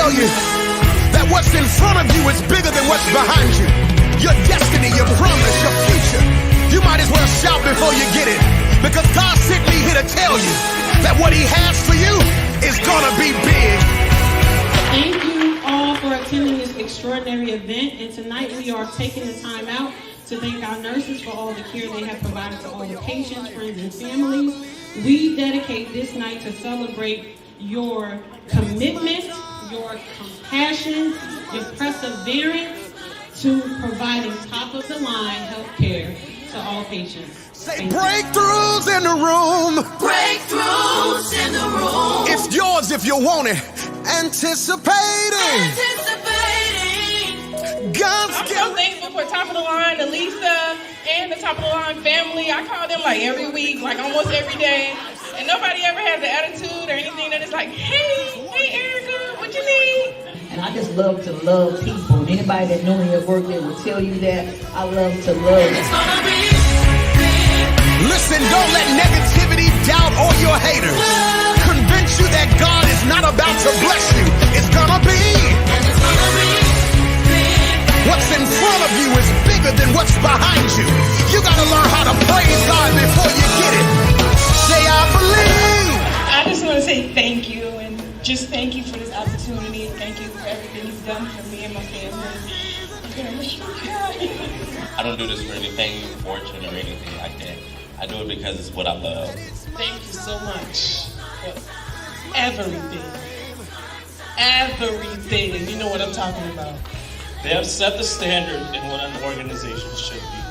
tell you that what's in front of you is bigger than what's behind you. Your destiny, your promise, your future. You might as well shout before you get it, because God sent me here to tell you that what he has for you is gonna be big. Thank you all for attending this extraordinary event, and tonight we are taking the time out to thank our nurses for all the care they have provided to all the patients, friends, and families. We dedicate this night to celebrate your commitment, your compassion, your perseverance to providing top-of-the-line health care to all patients. Say breakthroughs in the room. Breakthroughs in the room. It's yours if you want it. Anticipating. God's I'm so thankful for Top of the Line, Alisa, and the Top of the Line family. I call them like every week, like almost every day. And nobody ever has an attitude or anything that is like, hey Erica, what you need? And I just love to love people. And anybody that know me at work, they will tell you that I love to love. It's gonna be Listen, don't let negativity, doubt, or your haters convince you that God is not about to bless you. It's gonna be. and it's gonna be big. What's in front of you is bigger than what's behind you. You gotta learn how to praise God before you get it. Say, I believe. I just want to say thank you, and just thank you for this opportunity. Thank you for everything you've done for me and my family. I don't do this for anything fortune or anything like that. I do it because it's what I love. Thank you so much for everything. Everything. You know what I'm talking about. They have set the standard in what an organization should be.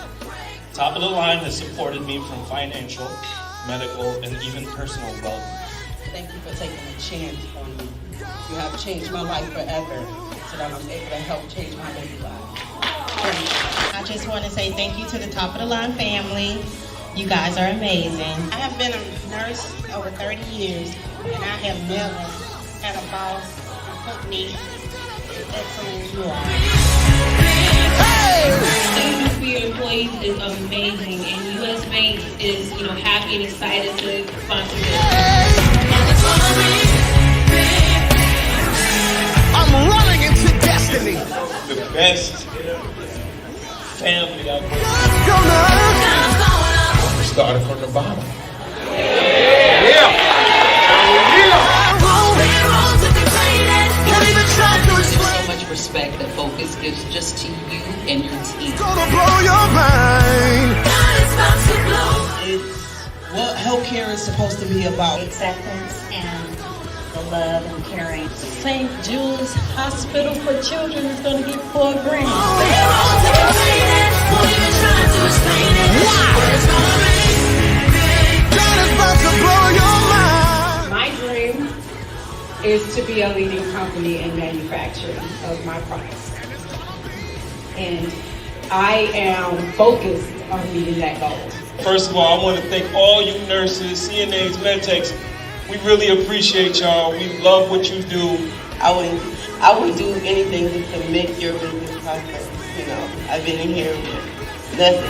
Top of the Line has supported me from financial, medical, and even personal well-being. Thank you for taking a chance on me. You have changed my life forever, so that I'm able to help change my baby life. I just want to say thank you to the Top of the Line family. You guys are amazing. I have been a nurse over 30 years, and I have never had a boss put me as excellent as you are. Thank you for your employees is amazing, and U.S. Bank is, happy and excited to sponsor this. And it's gonna be big. I'm running into destiny. The best family I've worked with. God's gonna. Started from the bottom. So much respect that Focus gives just to you and your team. Gonna blow your mind. It's what healthcare is supposed to be about. Acceptance and the love and caring. St. Jude's Hospital for Children is going to get $4 grand. My dream is to be a leading company in manufacturing of my products. And I am focused on meeting that goal. First of all, I want to thank all you nurses, CNAs, medtechs. We really appreciate y'all. We love what you do. I would do anything to make your business prosper. I've been in here with nothing.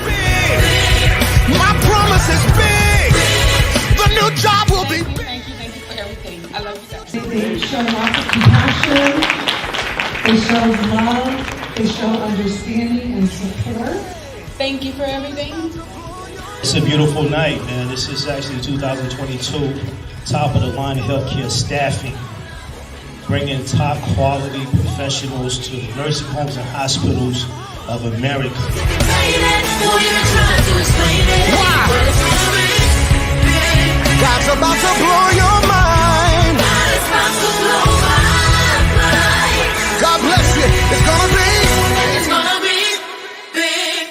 My promise is big. The new job will be big. Thank you for everything. I love you guys. They show lots of compassion, they show love, they show understanding and support. Thank you for everything. It's a beautiful night, man. This is actually 2022 Top of the Line healthcare staffing, bringing top quality professionals to the nursing homes and hospitals of America. Why? God's about to blow your mind. God bless you. It's gonna be. It's gonna be big.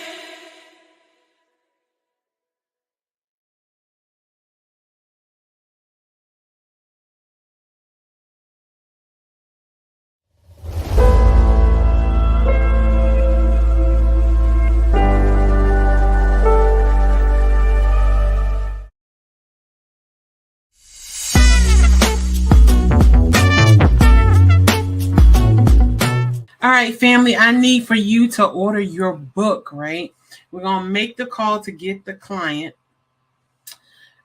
All right, family, I need for you to order your book, right? We're going to make the call to get the client.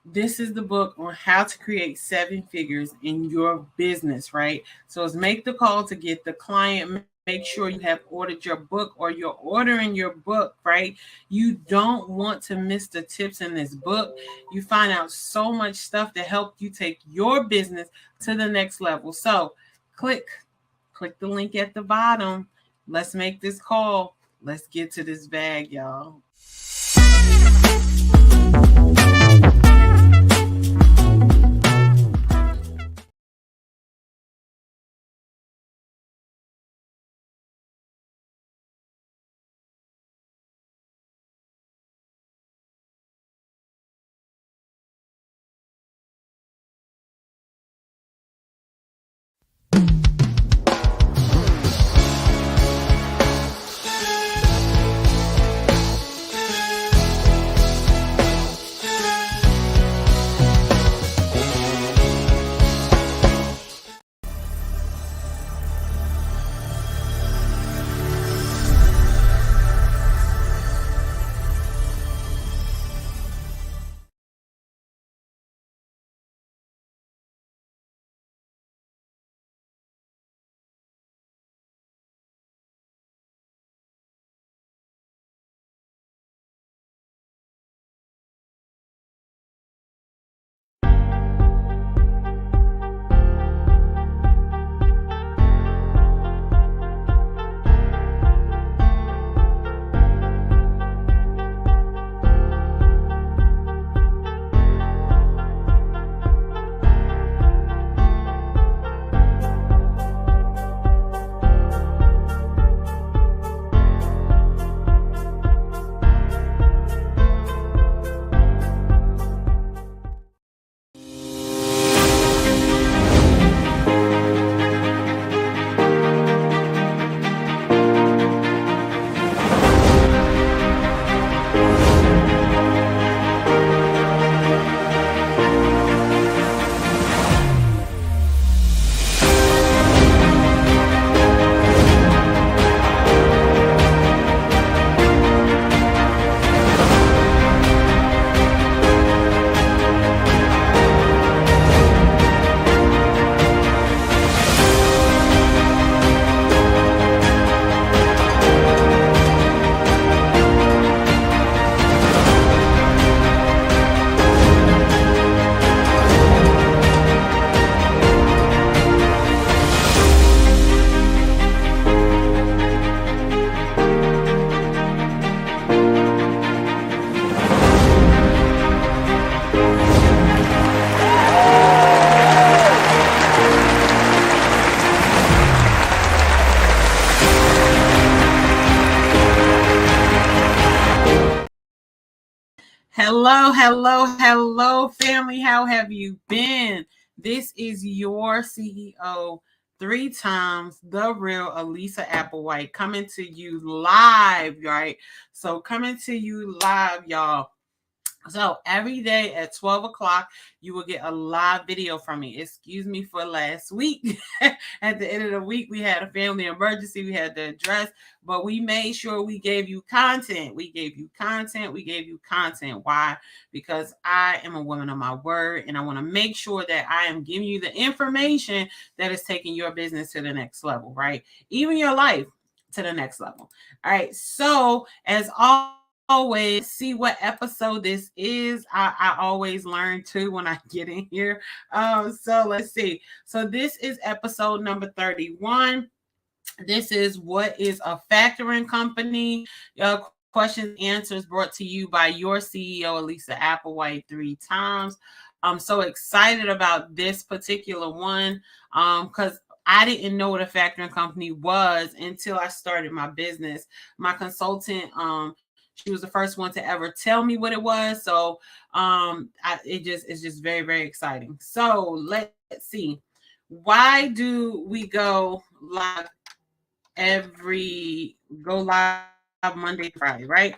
This is the book on how to create seven figures in your business, right? So it's make the call to get the client, make sure you have ordered your book or you're ordering your book, right? You don't want to miss the tips in this book. You find out so much stuff to help you take your business to the next level. So click the link at the bottom. Let's make this call. Let's get to this bag, y'all. Hello, family. How have you been? This is your CEO, three times the real Alisa Applewhite, coming to you live, right? So, coming to you live, y'all. So every day at 12 o'clock, you will get a live video from me. Excuse me for last week. At the end of the week, we had a family emergency. We had to address, but we made sure we gave you content. We gave you content. We gave you content. Why? Because I am a woman of my word, and I want to make sure that I am giving you the information that is taking your business to the next level, right? Even your life to the next level. All right. So as always, see what episode this is. I always learn too when I get in here. So let's see. So this is episode number 31. This is what is a factoring company. Questions and answers brought to you by your CEO, Alisa Applewhite, three times. I'm so excited about this particular one because I didn't know what a factoring company was until I started my business. My consultant, she was the first one to ever tell me what it was. So it's just very, very exciting. So let's see. Why do we go live Monday through Friday, right?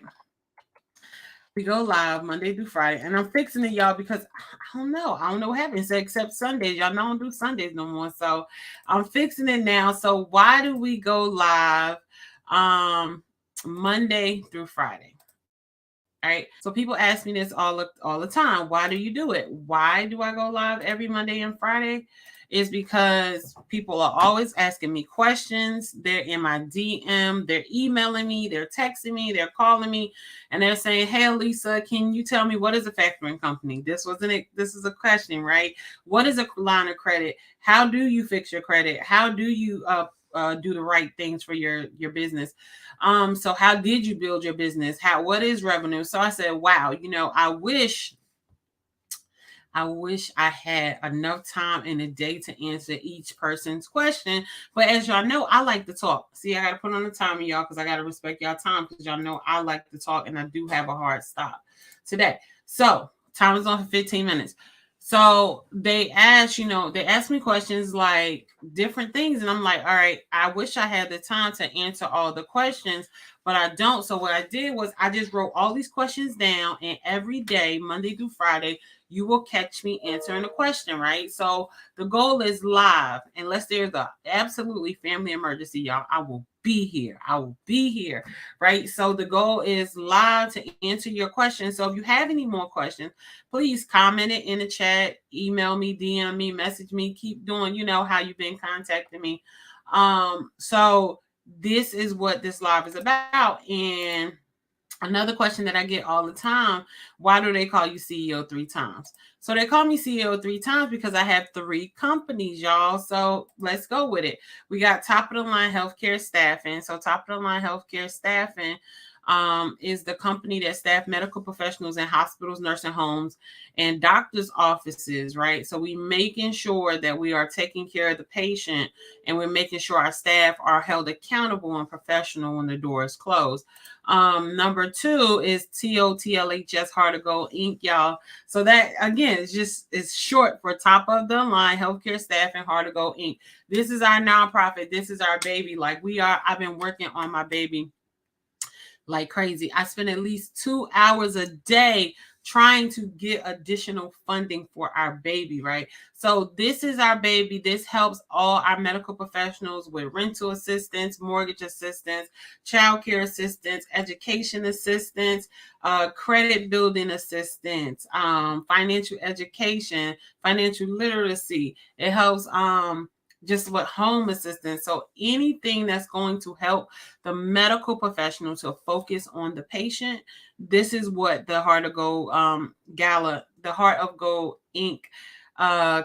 We go live Monday through Friday, and I'm fixing it, y'all, because I don't know. I don't know what happens except Sundays. Y'all know I don't do Sundays no more. So I'm fixing it now. So why do we go live Monday through Friday? All right. All right. So people ask me this all the time. Why do you do it? Why do I go live every Monday and Friday? Is because people are always asking me questions. They're in my DM, they're emailing me, they're texting me, they're calling me, and they're saying, "Hey, Alisa, can you tell me what is a factoring company?" This is a question, right? What is a line of credit? How do you fix your credit? How do you do the right things for your business? So how did you build your business? What is revenue? So I said, wow, I wish I had enough time in a day to answer each person's question. But as y'all know, I like to talk. See, I got to put on the timer, y'all, because I got to respect y'all time, because y'all know I like to talk, and I do have a hard stop today. So time is on for 15 minutes. So they asked me questions like different things. And I'm like, all right, I wish I had the time to answer all the questions, but I don't. So what I did was I just wrote all these questions down, and every day, Monday through Friday, you will catch me answering a question, right? So the goal is live, unless there's a absolutely family emergency, y'all. I will be here. I will be here, right? So the goal is live to answer your questions. So if you have any more questions, please comment it in the chat, email me, DM me, message me, keep doing, how you've been contacting me. So this is what this live is about. And another question that I get all the time, why do they call you CEO 3 times? So they call me CEO 3 times because I have 3 companies, y'all. So let's go with it. We got Top of the Line Healthcare Staffing. So Top of the Line Healthcare Staffing is the company that staff medical professionals in hospitals, nursing homes, and doctors' offices, right? So we making sure that we are taking care of the patient, and we're making sure our staff are held accountable and professional when the door is closed. Number 2 is TOTLHS Hard to Go Inc., y'all. So that again is short for Top of the Line Healthcare Staffing Hard to Go Inc. This is our nonprofit. This is our baby. I've been working on my baby like crazy. I spend at least 2 hours a day trying to get additional funding for our baby, right? So this is our baby. This helps all our medical professionals with rental assistance, mortgage assistance, childcare assistance, education assistance, credit building assistance, financial education, financial literacy. It helps just with home assistance. So anything that's going to help the medical professional to focus on the patient, this is what the Heart of Gold the Heart of Gold Inc.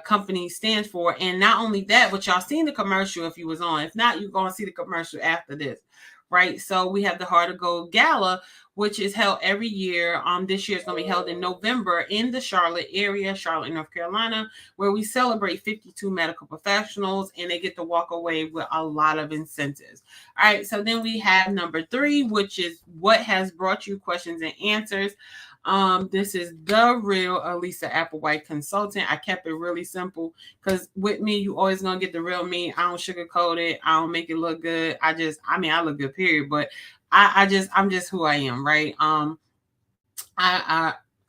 Company stands for. And not only that, but y'all seen the commercial if you was on. If not, you're going to see the commercial after this, right? So we have the Heart of Gold Gala, which is held every year. This year is going to be held in November in the Charlotte area, Charlotte, North Carolina, where we celebrate 52 medical professionals, and they get to walk away with a lot of incentives. All right, so then we have number 3, which is what has brought you questions and answers. This is the real Alisa Applewhite consultant. I kept it really simple because with me, you always gonna get the real me. I don't sugarcoat it. I don't make it look good. I look good, period. But I'm just who I am, right?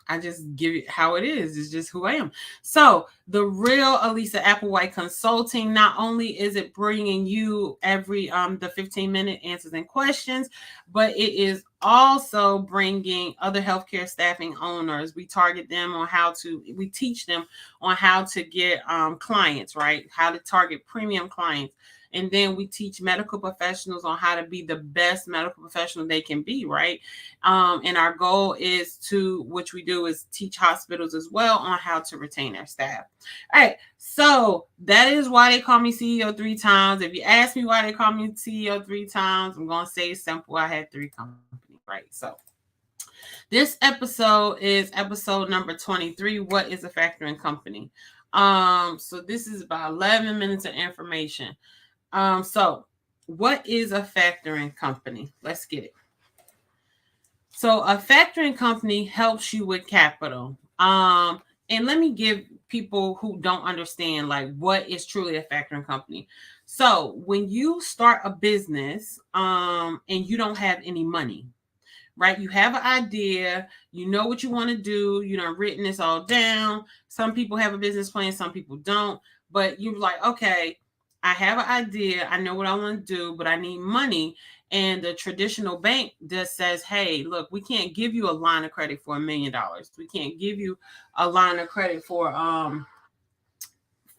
I just give it how it is. It's just who I am. So the real Alisa Applewhite Consulting, not only is it bringing you every the 15-minute answers and questions, but it is also bringing other healthcare staffing owners. We target them on we teach them on how to get clients, right? How to target premium clients. And then we teach medical professionals on how to be the best medical professional they can be, right? And our goal is which we do is teach hospitals as well on how to retain their staff. All right, so that is why they call me CEO 3 times. If you ask me why they call me CEO 3 times, I'm going to say it's simple. I had 3 companies, right? So this episode is episode number 23. What is a factoring company? So this is about 11 minutes of information. So what is a factoring company? Let's get it. So a factoring company helps you with capital. And let me give people who don't understand what is truly a factoring company. So when you start a business and you don't have any money, right? You have an idea, you know what you want to do, you done written this all down. Some people have a business plan, some people don't, but you're like, okay, I have an idea, I know what I want to do, but I need money. And the traditional bank just says, hey, look, we can't give you a line of credit for $1 million. We can't give you a line of credit for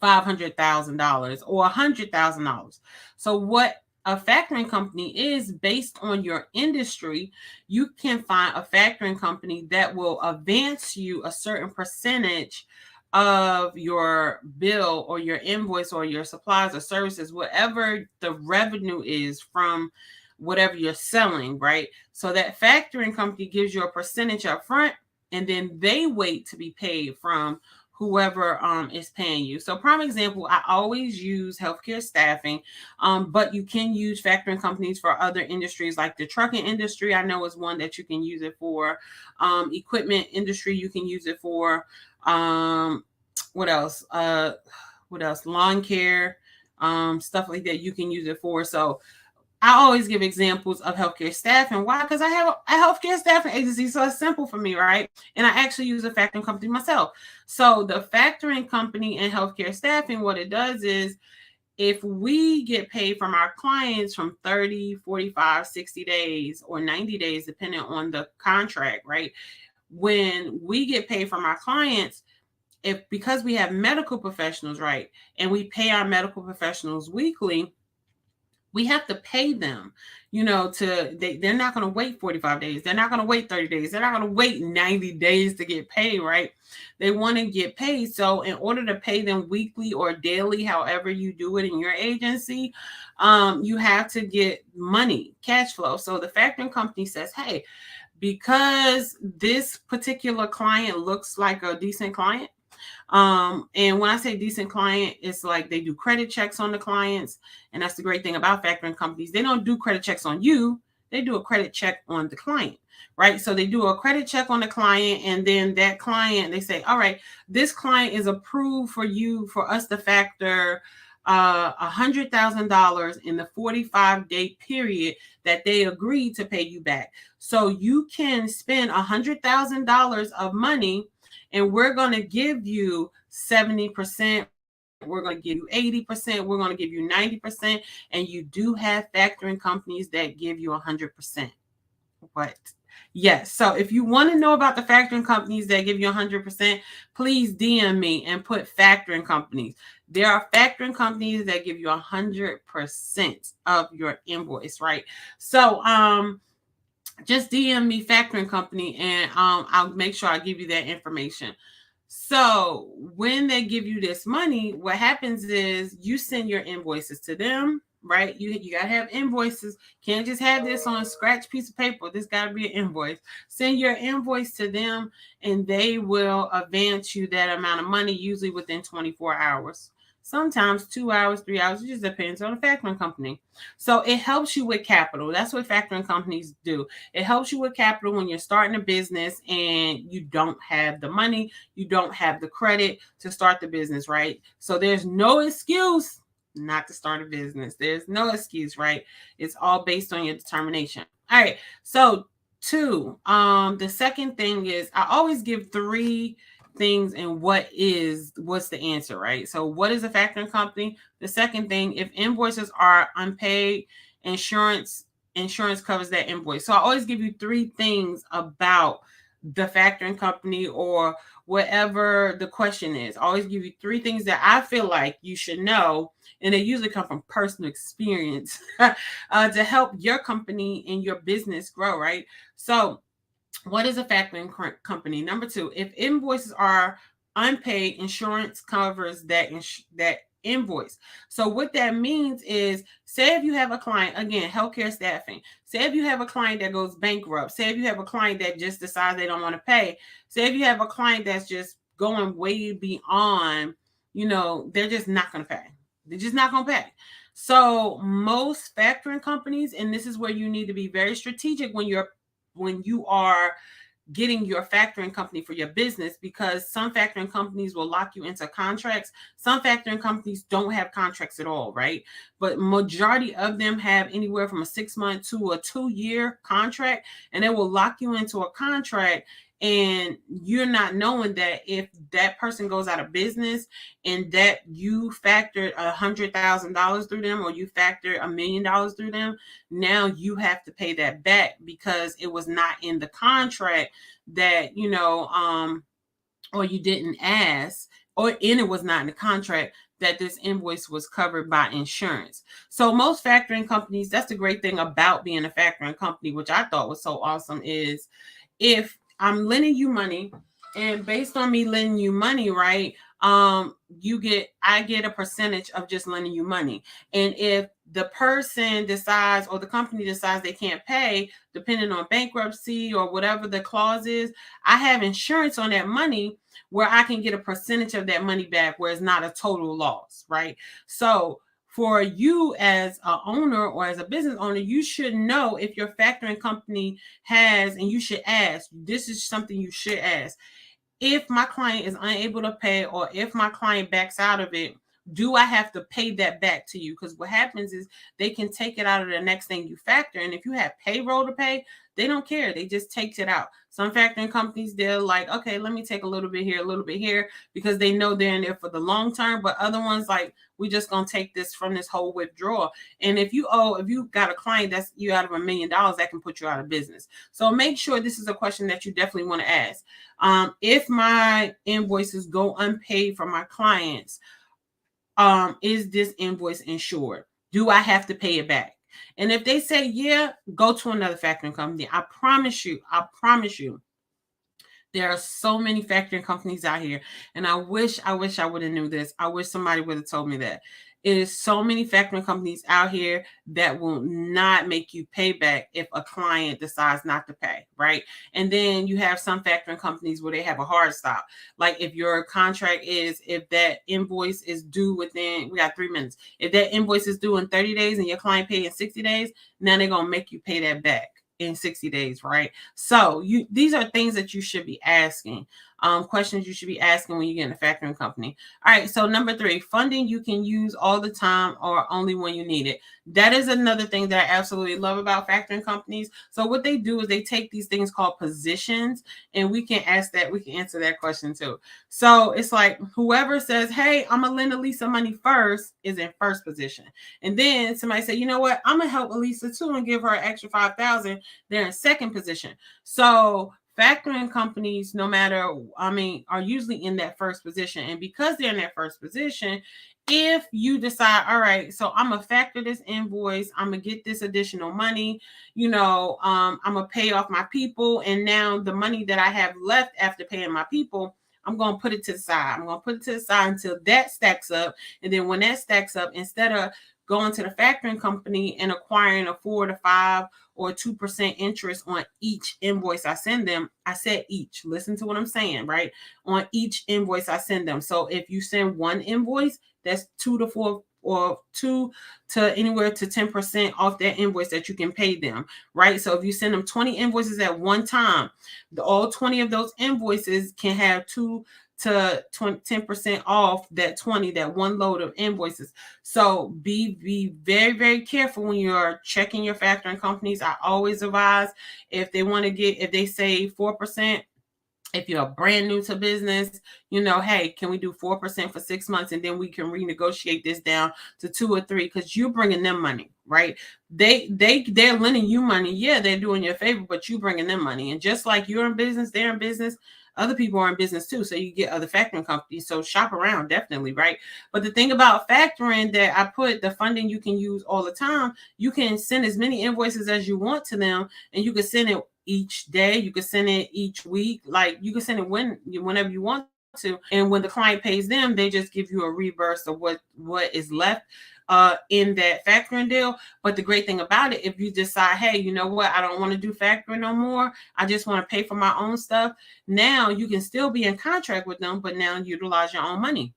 $500,000 or $100,000. So what a factoring company is, based on your industry, you can find a factoring company that will advance you a certain percentage of your bill or your invoice or your supplies or services, whatever the revenue is from whatever you're selling, right? So that factoring company gives you a percentage up front, and then they wait to be paid from whoever is paying you. So prime example, I always use healthcare staffing, but you can use factoring companies for other industries, like the trucking industry. I know is one that you can use it for. Equipment industry, you can use it for. What else? Lawn care, stuff like that, you can use it for. So I always give examples of healthcare staffing. Why? Because I have a healthcare staffing agency, so it's simple for me, right? And I actually use a factoring company myself. So the factoring company and healthcare staffing, what it does is, if we get paid from our clients from 30, 45, 60 days or 90 days, depending on the contract, right? When we get paid from our clients, because we have medical professionals, right, and we pay our medical professionals weekly, we have to pay them, they're not going to wait 45 days. They're not going to wait 30 days. They're not going to wait 90 days to get paid, right? They want to get paid. So in order to pay them weekly or daily, however you do it in your agency, you have to get money, cash flow. So the factoring company says, hey, because this particular client looks like a decent client, and when I say decent client, it's like they do credit checks on the clients. And that's the great thing about factoring companies. They don't do credit checks on you. They do a credit check on the client, right? So they do a credit check on the client, and then that client, they say, all right, this client is approved for us to factor $100,000 in the 45-day period that they agreed to pay you back. So you can spend $100,000 of money, and we're going to give you 70%. We're going to give you 80%. We're going to give you 90%. And you do have factoring companies that give you 100%. What? Yes. So if you want to know about the factoring companies that give you 100%, please DM me and put factoring companies. There are factoring companies that give you 100% of your invoice, right? So, just DM me factoring company, and I'll make sure I give you that information. So when they give you this money, what happens is you send your invoices to them, right? You gotta have invoices. Can't just have this on a scratch piece of paper. This gotta be an invoice. Send your invoice to them, and they will advance you that amount of money, usually within 24 hours. Sometimes 2 hours, 3 hours. It just depends on the factoring company. So it helps you with capital. That's what factoring companies do. It helps you with capital when you're starting a business and you don't have the money, you don't have the credit to start the business, right? So there's no excuse not to start a business. There's no excuse, right? It's all based on your determination. All right. So 2, the second thing is, I always give 3 things and what's the answer, right? So what is a factoring company? The second thing, if invoices are unpaid, insurance covers that invoice. So I always give you 3 things about the factoring company or whatever the question is. I always give you 3 things that I feel like you should know, and they usually come from personal experience to help your company and your business grow, right? So what is a factoring company? Number 2, if invoices are unpaid, insurance covers that invoice. So what that means is, say if you have a client, again, healthcare staffing, say if you have a client that goes bankrupt, say if you have a client that just decides they don't want to pay, say if you have a client that's just going way beyond, they're just not going to pay. They're just not going to pay. So most factoring companies, and this is where you need to be very strategic when you are getting your factoring company for your business, because some factoring companies will lock you into contracts. Some factoring companies don't have contracts at all, right? But majority of them have anywhere from a 6-month to a 2-year contract, and they will lock you into a contract. and you're not knowing that if that person goes out of business and that you factored $100,000 through them, or you factored $1 million through them, now you have to pay that back because it was not in the contract that, or you didn't ask, and it was not in the contract that this invoice was covered by insurance. So most factoring companies, that's the great thing about being a factoring company, which I thought was so awesome, is if I'm lending you money, and based on me lending you money, right, I get a percentage of just lending you money. And if the person decides, or the company decides they can't pay, depending on bankruptcy or whatever the clause is, I have insurance on that money where I can get a percentage of that money back, where it's not a total loss, right? So for you as an owner or as a business owner, you should know if your factoring company has, and you should ask, this is something you should ask. If my client is unable to pay, or if my client backs out of it, do I have to pay that back to you? Because what happens is they can take it out of the next thing you factor. And if you have payroll to pay, they don't care. They just take it out. Some factoring companies, they're like, okay, let me take a little bit here, a little bit here, because they know they're in there for the long term. But other ones, like, we just going to take this from this whole withdrawal. And if you got a client that's you out of $1 million, that can put you out of business. So make sure this is a question that you definitely want to ask. If my invoices go unpaid from my clients, is this invoice insured? Do I have to pay it back? And if they say, yeah, go to another factoring company. I promise you, there are so many factoring companies out here. And I wish I would have knew this. I wish somebody would have told me that. It is so many factoring companies out here that will not make you pay back if a client decides not to pay, right? And then you have some factoring companies where they have a hard stop. Like if your contract is, if that invoice is due within, we got 3 minutes. If that invoice is due in 30 days and your client paid in 60 days, now they're going to make you pay that back in 60 days, right? So these are things that you should be asking, questions you should be asking when you get in a factoring company. All right, so number 3, funding you can use all the time or only when you need it. That is another thing that I absolutely love about factoring companies. So what they do is they take these things called positions, and we can answer that question too. So it's like whoever says, hey, I'm gonna lend Alisa money first is in first position. And then somebody say, you know what, I'm gonna help Alisa too and give her an extra $5,000. They're in second position. So factoring companies, are usually in that first position. And because they're in that first position, if you decide, all right, so I'm going to factor this invoice, I'm going to get this additional money, I'm going to pay off my people. And now the money that I have left after paying my people, I'm going to put it to the side. I'm going to put it to the side until that stacks up. And then when that stacks up, instead of going to the factoring company and acquiring a 4 to 5 or 2% interest on each invoice I send them. I said each. Listen to what I'm saying, right? On each invoice I send them. So if you send one invoice, that's 2 to 4 or 2 to anywhere to 10% off that invoice that you can pay them, right? So if you send them 20 invoices at one time, all 20 of those invoices can have 2 to 10% off that 20, that one load of invoices. So be very, very careful when you're checking your factoring companies. I always advise if they say 4%, if you're brand new to business, hey, can we do 4% for 6 months and then we can renegotiate this down to 2 or 3 because you're bringing them money, right? They're lending you money. Yeah, they're doing you a favor, but you bringing them money. And just like you're in business, they're in business. Other people are in business too. So you get other factoring companies. So shop around, definitely, right? But the thing about factoring that I put the funding you can use all the time, you can send as many invoices as you want to them, and you can send it each day. You can send it each week. Like you can send it whenever you want to. And when the client pays them, they just give you a reverse of what is left in that factoring deal. But the great thing about it, if you decide, hey, you know what, I don't want to do factoring no more, I just want to pay for my own stuff, now you can still be in contract with them, but now utilize your own money.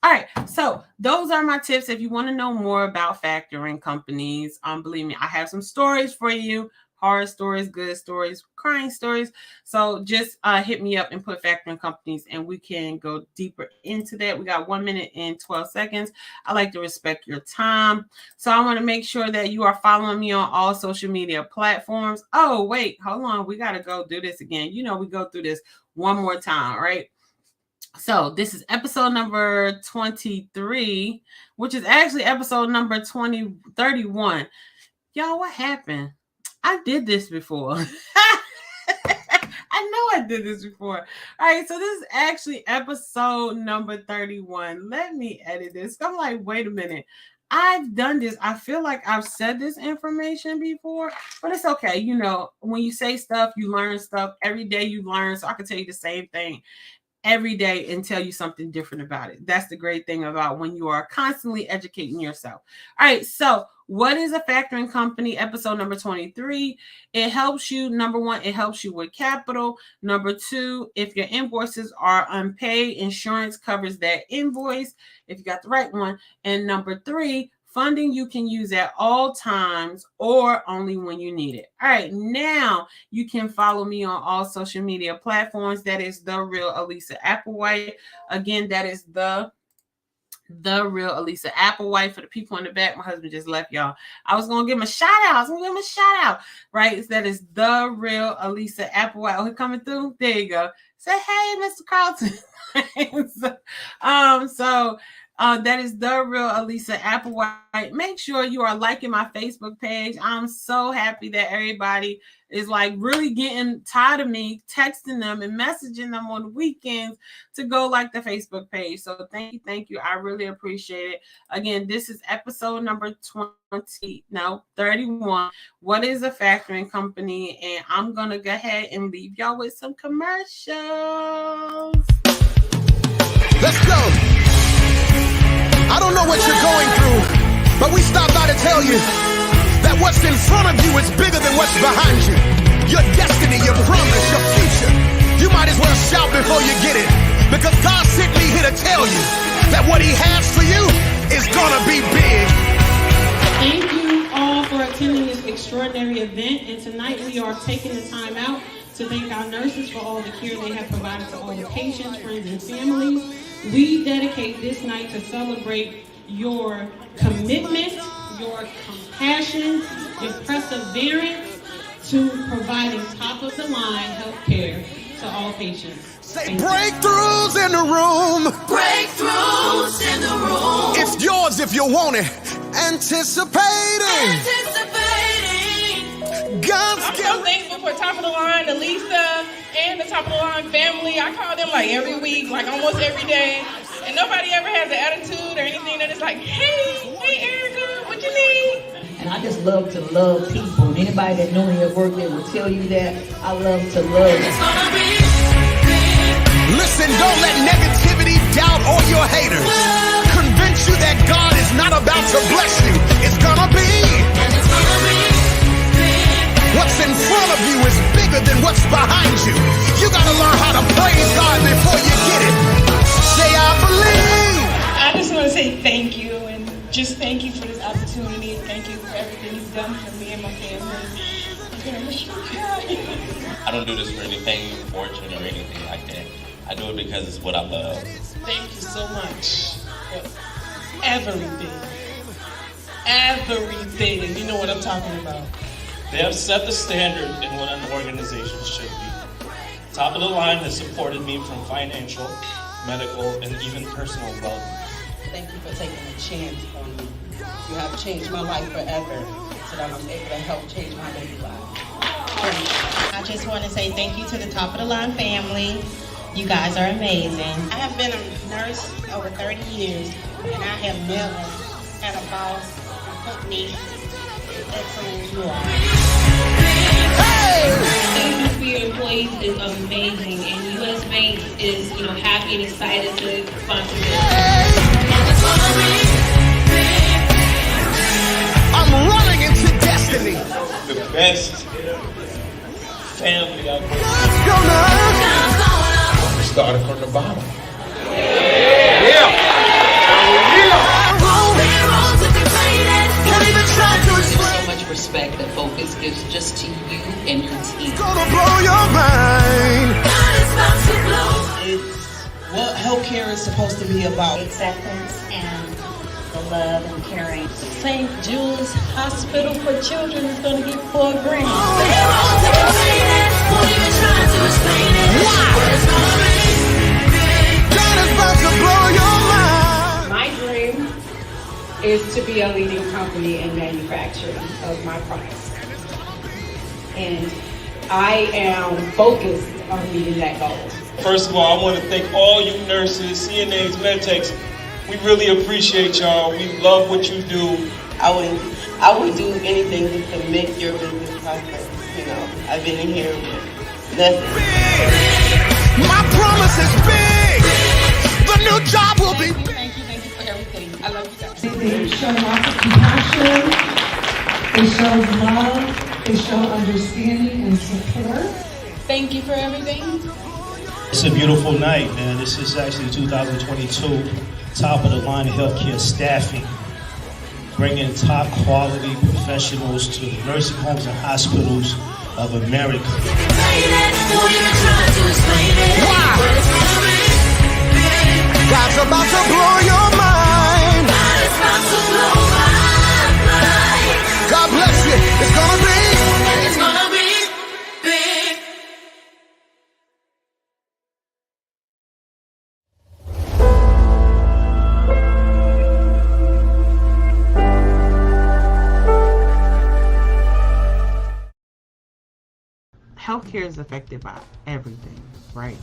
All right, so those are my tips. If you want to know more about factoring companies, believe me, I have some stories for you horror stories, good stories, crying stories. So just hit me up and put factoring companies and we can go deeper into that. We got 1 minute and 12 seconds. I like to respect your time. So I want to make sure that you are following me on all social media platforms. Oh, wait, hold on. We got to go do this again. You know, we go through this one more time, right? So this is episode number 23, which is actually episode number 31. Y'all, what happened? I did this before. I know I did this before. All right, so this is actually episode number 31. Let me edit this. I'm like, wait a minute. I've done this. I feel like I've said this information before, but it's okay. You know, when you say stuff, you learn stuff. Every day you learn. So I can tell you the same thing every day and tell you something different about it. That's the great thing about when you are constantly educating yourself. All right, so what is a factoring company? Episode number 23. It helps you, number one, it helps you with capital. Number two, if your invoices are unpaid, insurance covers that invoice if you got the right one. And number three, funding you can use at all times or only when you need it. All right, now you can follow me on all social media platforms. That is The Real Alisa Applewhite. Again, that is The Real Alisa Applewhite. For the people in the back, my husband just left, y'all. I was going to give him a shout out. Right? That is The Real Alisa Applewhite. Oh, he coming through? There you go. Say, hey, Mr. Carlton. That is The Real Alisa Applewhite. Make sure you are liking my Facebook page. I'm so happy that everybody is like really getting tired of me texting them and messaging them on the weekends to go like the Facebook page. So thank you. I really appreciate it. Again, this is episode number 31. What is a factoring company? And I'm going to go ahead and leave y'all with some commercials. Let's go. I don't know what you're going through, but we stopped by to tell you that what's in front of you is bigger than what's behind you. Your destiny, your promise, your future. You might as well shout before you get it, because God sent me here to tell you that what he has for you is gonna be big. Thank you all for attending this extraordinary event, and tonight we are taking the time out to thank our nurses for all the care they have provided to all the patients, friends, and families. We dedicate this night to celebrate your commitment, your compassion, your perseverance to providing top-of-the-line health care to all patients. Say breakthroughs in the room. Breakthroughs in the room. It's yours if you want it. Anticipating. God's I'm so thankful for Top of the Line, Alisa, and the Top of the Line family. I call them like every week, like almost every day. And nobody ever has an attitude or anything that is like, hey Erica, what you need? And I just love to love people. And anybody that know me at work, they will tell you that I love to love. It's gonna be Listen, don't let negativity, doubt, or your haters convince you that God is not about to bless you. It's gonna be. and it's gonna be What's in front of you is bigger than what's behind you. You gotta learn how to praise God before you get it. Say, I believe. I just want to say thank you, and just thank you for this opportunity, and thank you for everything you've done for me and my family. I don't do this for anything fortune or anything like that. I do it because it's what I love. Thank you so much for everything. Everything. You know what I'm talking about. They have set the standard in what an organization should be. Top of the Line has supported me from financial, medical, and even personal well-being. Thank you for taking a chance on me. You have changed my life forever so that I'm able to help change my baby life. I just want to say thank you to the Top of the Line family. You guys are amazing. I have been a nurse over 30 years, and I have never had a boss put me excellent as you are. Thank you for your employees is amazing, and US Bank is, happy and excited to sponsor this. I'm running into destiny. The best family out there. Let's go now. Started from the bottom. Can't even try to explain. So much respect that focus gives just to you be about. Acceptance and the love and caring. St. Jude's Hospital for Children is going to get $4 grand. My dream is to be a leading company in manufacturing of my products. And I am focused on meeting that goal. First of all, I want to thank all you nurses, CNAs, medtechs. We really appreciate y'all. We love what you do. I would do anything just to make your business prosper. You know, I've been in here with nothing. My promise is big. The new job will be big. Thank you for everything. I love you guys. They show lots of compassion. It shows love. It shows understanding and support. Thank you for everything. It's a beautiful night, man. This is actually 2022 top of the line healthcare staffing, bringing top quality professionals to the nursing homes and hospitals of America. God's about to blow your mind. God bless you. It's gonna be big. Healthcare is affected by everything, right?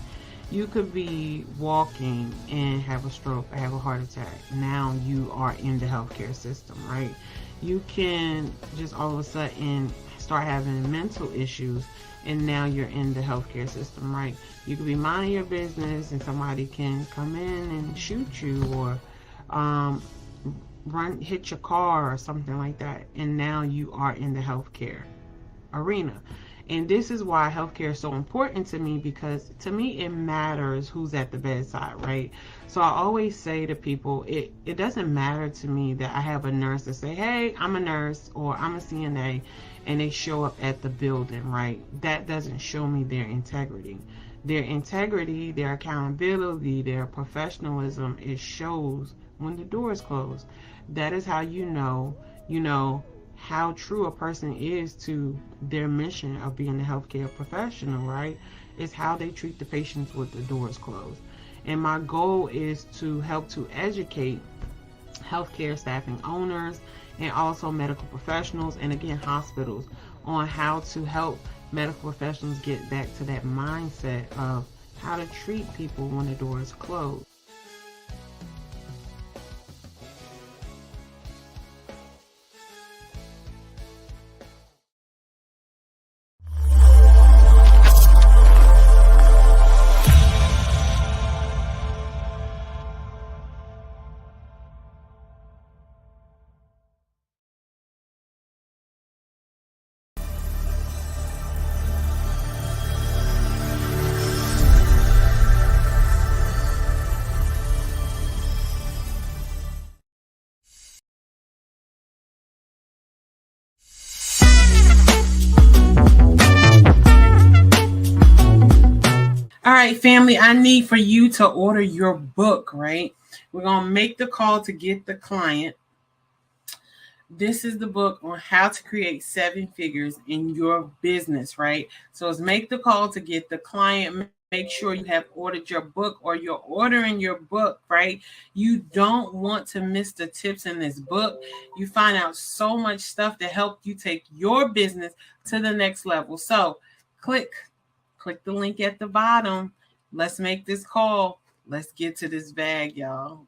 You could be walking and have a stroke, have a heart attack. Now you are in the healthcare system, right? You can just all of a sudden start having mental issues and now you're in the healthcare system, right? You could be minding your business and somebody can come in and shoot you or hit your car or something like that. And now you are in the healthcare arena. And this is why healthcare is so important to me, because to me it matters who's at the bedside, right? So I always say to people, it doesn't matter to me that I have a nurse that say, hey, I'm a nurse or I'm a CNA, and they show up at the building, right? That doesn't show me their integrity. Their integrity, their accountability, their professionalism, it shows when the door is closed. That is how you know how true a person is to their mission of being a healthcare professional, right? Is how they treat the patients with the doors closed. And my goal is to help to educate healthcare staffing owners and also medical professionals and again hospitals on how to help medical professionals get back to that mindset of how to treat people when the door is closed. All right, family, I need for you to order your book, right? We're going to make the call to get the client. This is the book on how to create 7 figures in your business, right? So it's make the call to get the client. Make sure you have ordered your book or you're ordering your book, right? You don't want to miss the tips in this book. You find out so much stuff to help you take your business to the next level. So click the link at the bottom. Let's make this call. Let's get to this bag, y'all.